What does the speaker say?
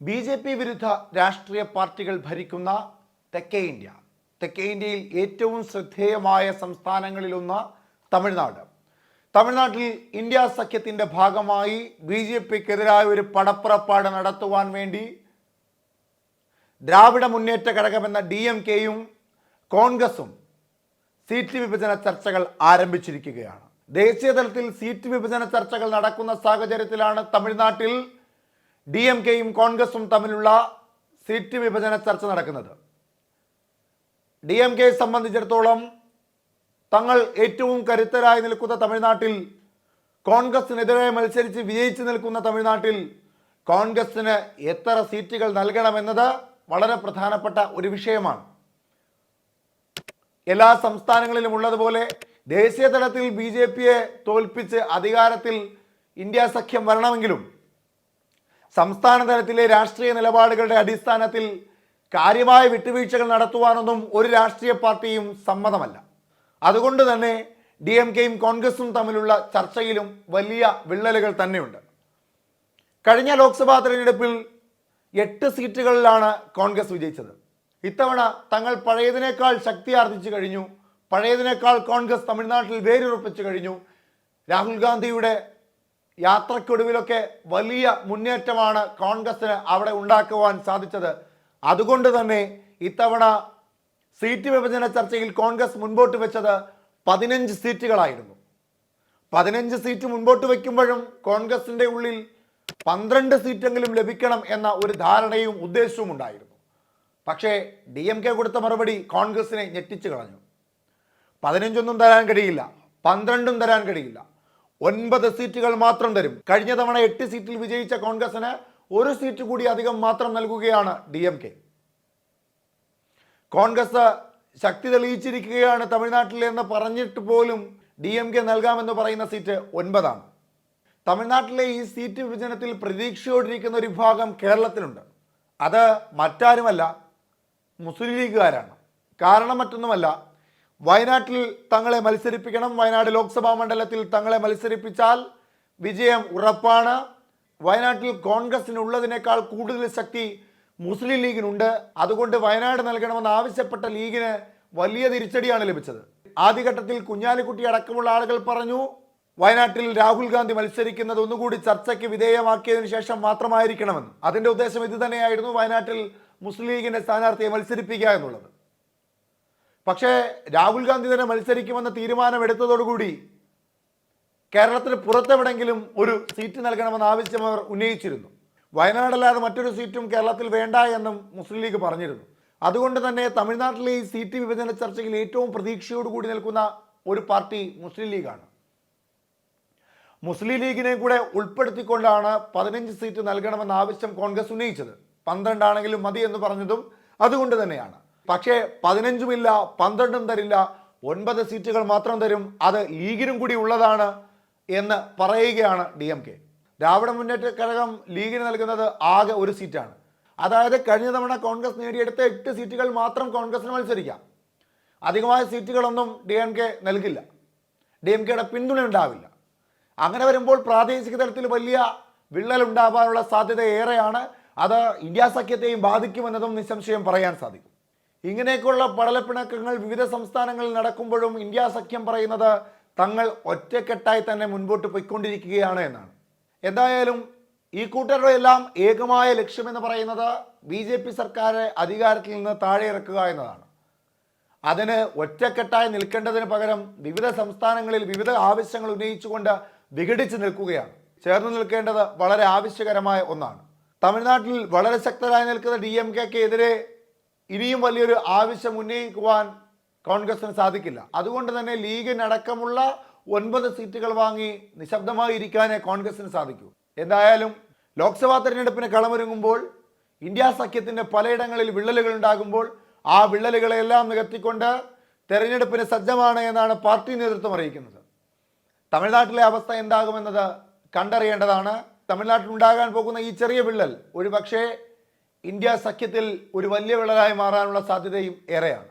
BJP. വിരുദ്ധ രാഷ്ട്രീയ പാർട്ടികൾ ഭരിക്കുന്ന തെക്കേ ഇന്ത്യയിൽ ഏറ്റവും ശ്രദ്ധേയമായ സംസ്ഥാനങ്ങളിലൊന്ന് തമിഴ്നാട്. തമിഴ്നാട്ടിൽ ഇന്ത്യ സഖ്യത്തിൻ്റെ ഭാഗമായി ബി.ജെ.പിക്കെതിരായ ഒരു പടപ്പുറപ്പാട് നടത്തുവാൻ വേണ്ടി ദ്രാവിഡ മുന്നേറ്റ ഘടകമെന്ന DMK-യും കോൺഗ്രസും സീറ്റ് വിഭജന ചർച്ചകൾ ആരംഭിച്ചിരിക്കുകയാണ്. ദേശീയ തലത്തിൽ സീറ്റ് വിഭജന ചർച്ചകൾ നടക്കുന്ന സാഹചര്യത്തിലാണ് തമിഴ്നാട്ടിൽ DMK-യും കോൺഗ്രസും തമ്മിലുള്ള സീറ്റ് വിഭജന ചർച്ച നടക്കുന്നത്. DMK-യെ സംബന്ധിച്ചിടത്തോളം തങ്ങൾ ഏറ്റവും കരുത്തരായി നിൽക്കുന്ന തമിഴ്നാട്ടിൽ, കോൺഗ്രസിനെതിരെ മത്സരിച്ച് വിജയിച്ചു നിൽക്കുന്ന തമിഴ്നാട്ടിൽ കോൺഗ്രസിന് എത്ര സീറ്റുകൾ നൽകണമെന്നത് വളരെ പ്രധാനപ്പെട്ട ഒരു വിഷയമാണ്. എല്ലാ സംസ്ഥാനങ്ങളിലും ഉള്ളതുപോലെ ദേശീയ തലത്തിൽ ബി.ജെ.പിയെ തോൽപ്പിച്ച് അധികാരത്തിൽ ഇന്ത്യ സഖ്യം വരണമെങ്കിലും സംസ്ഥാന തലത്തിലെ രാഷ്ട്രീയ നിലപാടുകളുടെ അടിസ്ഥാനത്തിൽ കാര്യമായ വിട്ടുവീഴ്ചകൾ നടത്തുവാനൊന്നും ഒരു രാഷ്ട്രീയ പാർട്ടിയും സമ്മതമല്ല. അതുകൊണ്ട് തന്നെ DMK-യും കോൺഗ്രസും തമ്മിലുള്ള ചർച്ചയിലും വലിയ വിള്ളലുകൾ തന്നെയുണ്ട്. കഴിഞ്ഞ ലോക്സഭാ തെരഞ്ഞെടുപ്പിൽ 8 സീറ്റുകളിലാണ് കോൺഗ്രസ് വിജയിച്ചത്. ഇത്തവണ തങ്ങൾ പഴയതിനേക്കാൾ ശക്തി ആർജിച്ചു കഴിഞ്ഞു. പഴയതിനേക്കാൾ കോൺഗ്രസ് തമിഴ്നാട്ടിൽ വേരുറപ്പിച്ചു കഴിഞ്ഞു. രാഹുൽ ഗാന്ധിയുടെ യാത്രക്കൊടുവിലൊക്കെ വലിയ മുന്നേറ്റമാണ് കോൺഗ്രസിന് അവിടെ ഉണ്ടാക്കുവാൻ സാധിച്ചത്. അതുകൊണ്ട് തന്നെ ഇത്തവണ സീറ്റ് വിഭജന ചർച്ചയിൽ കോൺഗ്രസ് മുൻപോട്ട് വെച്ചത് 15 സീറ്റുകളായിരുന്നു. 15 സീറ്റ് മുൻപോട്ട് വയ്ക്കുമ്പോഴും കോൺഗ്രസിൻ്റെ ഉള്ളിൽ 12 സീറ്റെങ്കിലും ലഭിക്കണം എന്ന ഒരു ധാരണയും ഉദ്ദേശവും ഉണ്ടായിരുന്നു. പക്ഷേ DMK കൊടുത്ത മറുപടി കോൺഗ്രസിനെ ഞെട്ടിച്ചു കളഞ്ഞു. 15 തരാൻ കഴിയില്ല, 12 തരാൻ കഴിയില്ല, 9 സീറ്റുകൾ മാത്രം തരും. കഴിഞ്ഞ തവണ 8 സീറ്റിൽ വിജയിച്ച കോൺഗ്രസിന് 1 സീറ്റ് കൂടി അധികം മാത്രം നൽകുകയാണ് DMK. കോൺഗ്രസ് ശക്തി തെളിയിച്ചിരിക്കുകയാണ് തമിഴ്നാട്ടിൽ എന്ന് പറഞ്ഞിട്ട് പോലും DMK നൽകാമെന്ന് പറയുന്ന സീറ്റ് 9. തമിഴ്നാട്ടിലെ ഈ സീറ്റ് വിഭജനത്തിൽ പ്രതീക്ഷയോടിരിക്കുന്ന ഒരു വിഭാഗം കേരളത്തിലുണ്ട്. അത് മറ്റാരുമല്ല, മുസ്ലിം ലീഗുകാരാണ്. കാരണം മറ്റൊന്നുമല്ല, വയനാട്ടിൽ തങ്ങളെ മത്സരിപ്പിക്കണം. വയനാട് ലോക്സഭാ മണ്ഡലത്തിൽ തങ്ങളെ മത്സരിപ്പിച്ചാൽ വിജയം ഉറപ്പാണ്. വയനാട്ടിൽ കോൺഗ്രസിനുള്ളതിനേക്കാൾ കൂടുതൽ ശക്തി മുസ്ലിം ലീഗിനുണ്ട്. അതുകൊണ്ട് വയനാട് നൽകണമെന്ന് ആവശ്യപ്പെട്ട ലീഗിന് വലിയ തിരിച്ചടിയാണ് ലഭിച്ചത്. ആദ്യഘട്ടത്തിൽ കുഞ്ഞാലിക്കുട്ടി അടക്കമുള്ള ആളുകൾ പറഞ്ഞു വയനാട്ടിൽ രാഹുൽ ഗാന്ധി മത്സരിക്കുന്നത് ഒന്നുകൂടി ചർച്ചയ്ക്ക് വിധേയമാക്കിയതിനു ശേഷം മാത്രമായിരിക്കണമെന്ന്. അതിൻ്റെ ഉദ്ദേശം ഇത് തന്നെയായിരുന്നു, വയനാട്ടിൽ മുസ്ലിം ലീഗിൻ്റെ സ്ഥാനാർത്ഥിയെ മത്സരിപ്പിക്കുക എന്നുള്ളത്. പക്ഷേ രാഹുൽ ഗാന്ധി തന്നെ മത്സരിക്കുമെന്ന തീരുമാനമെടുത്തതോടുകൂടി കേരളത്തിന് പുറത്തെവിടെങ്കിലും ഒരു സീറ്റ് നൽകണമെന്ന ആവശ്യം അവർ ഉന്നയിച്ചിരുന്നു. വയനാടല്ലാതെ മറ്റൊരു സീറ്റും കേരളത്തിൽ വേണ്ട എന്നും മുസ്ലിം ലീഗ് പറഞ്ഞിരുന്നു. അതുകൊണ്ട് തന്നെ തമിഴ്നാട്ടിലെ ഈ സീറ്റ് വിഭജന ചർച്ചയിൽ ഏറ്റവും പ്രതീക്ഷയോടുകൂടി നിൽക്കുന്ന ഒരു പാർട്ടി മുസ്ലിം ലീഗാണ്. മുസ്ലിം ലീഗിനെ കൂടെ ഉൾപ്പെടുത്തിക്കൊണ്ടാണ് 15 സീറ്റ് നൽകണമെന്ന ആവശ്യം കോൺഗ്രസ് ഉന്നയിച്ചത്. 12 ആണെങ്കിലും മതി എന്ന് പറഞ്ഞതും അതുകൊണ്ട് തന്നെയാണ്. പക്ഷേ 15ഉമില്ല, 12ഉം തരില്ല, 9 സീറ്റുകൾ മാത്രം തരും, അത് ലീഗിനും കൂടി ഉള്ളതാണ് എന്ന് പറയുകയാണ് DMK. ദ്രാവിഡ മുന്നേറ്റ കഴകം ലീഗിന് നൽകുന്നത് ആകെ 1 സീറ്റാണ്. അതായത് കഴിഞ്ഞ തവണ കോൺഗ്രസ് നേടിയെടുത്ത 8 സീറ്റുകൾ മാത്രം കോൺഗ്രസിന് മത്സരിക്കാം. അധികമായ സീറ്റുകളൊന്നും DMK നൽകില്ല. DMK-യുടെ പിന്തുണ ഉണ്ടാവില്ല. അങ്ങനെ വരുമ്പോൾ പ്രാദേശിക തലത്തിൽ വലിയ വിള്ളലുണ്ടാവാനുള്ള സാധ്യത ഏറെയാണ്. അത് ഇന്ത്യ സഖ്യത്തെയും ബാധിക്കുമെന്നതും നിസ്സംശയം പറയാൻ സാധിക്കും. ഇങ്ങനെയൊക്കെയുള്ള പടലപ്പിണക്കങ്ങൾ വിവിധ സംസ്ഥാനങ്ങളിൽ നടക്കുമ്പോഴും ഇന്ത്യ സഖ്യം പറയുന്നത് തങ്ങൾ ഒറ്റക്കെട്ടായി തന്നെ മുൻപോട്ട് പോയിക്കൊണ്ടിരിക്കുകയാണ് എന്നാണ്. എന്തായാലും ഈ കൂട്ടരുടെ എല്ലാം ഏകമായ ലക്ഷ്യമെന്ന് പറയുന്നത് ബി.ജെ.പി. സർക്കാരെ അധികാരത്തിൽ നിന്ന് താഴെ ഇറക്കുക എന്നതാണ്. അതിന് ഒറ്റക്കെട്ടായി നിൽക്കേണ്ടതിന് പകരം വിവിധ സംസ്ഥാനങ്ങളിൽ വിവിധ ആവശ്യങ്ങൾ ഉന്നയിച്ചുകൊണ്ട് വിഘടിച്ച് നിൽക്കുകയാണ്. ചേർന്ന് നിൽക്കേണ്ടത് വളരെ ആവശ്യകരമായ ഒന്നാണ്. തമിഴ്നാട്ടിൽ വളരെ ശക്തരായി നിൽക്കുന്ന DMK-ക്കെതിരെ ഇനിയും വലിയൊരു ആവശ്യം ഉന്നയിക്കുവാൻ കോൺഗ്രസിന് സാധിക്കില്ല. അതുകൊണ്ട് തന്നെ ലീഗിനടക്കമുള്ള 9 സീറ്റുകൾ വാങ്ങി നിശബ്ദമായി ഇരിക്കാനേ കോൺഗ്രസിന് സാധിക്കൂ. എന്തായാലും ലോക്സഭാ തെരഞ്ഞെടുപ്പിന് കളമൊരുങ്ങുമ്പോൾ ഇന്ത്യ സഖ്യത്തിൻ്റെ പലയിടങ്ങളിൽ വിള്ളലുകൾ ഉണ്ടാകുമ്പോൾ ആ വിള്ളലുകളെല്ലാം നികത്തിക്കൊണ്ട് തെരഞ്ഞെടുപ്പിന് സജ്ജമാണ് എന്നാണ് പാർട്ടി നേതൃത്വം അറിയിക്കുന്നത്. തമിഴ്നാട്ടിലെ അവസ്ഥ എന്താകുമെന്നത് കണ്ടറിയേണ്ടതാണ്. തമിഴ്നാട്ടിൽ ഉണ്ടാകാൻ പോകുന്ന ഈ ചെറിയ വിള്ളൽ ഒരു പക്ഷേ ഇന്ത്യ സഖ്യത്തിൽ ഒരു വലിയ വിള്ളലായി മാറാനുള്ള സാധ്യതയും ഏറെയാണ്.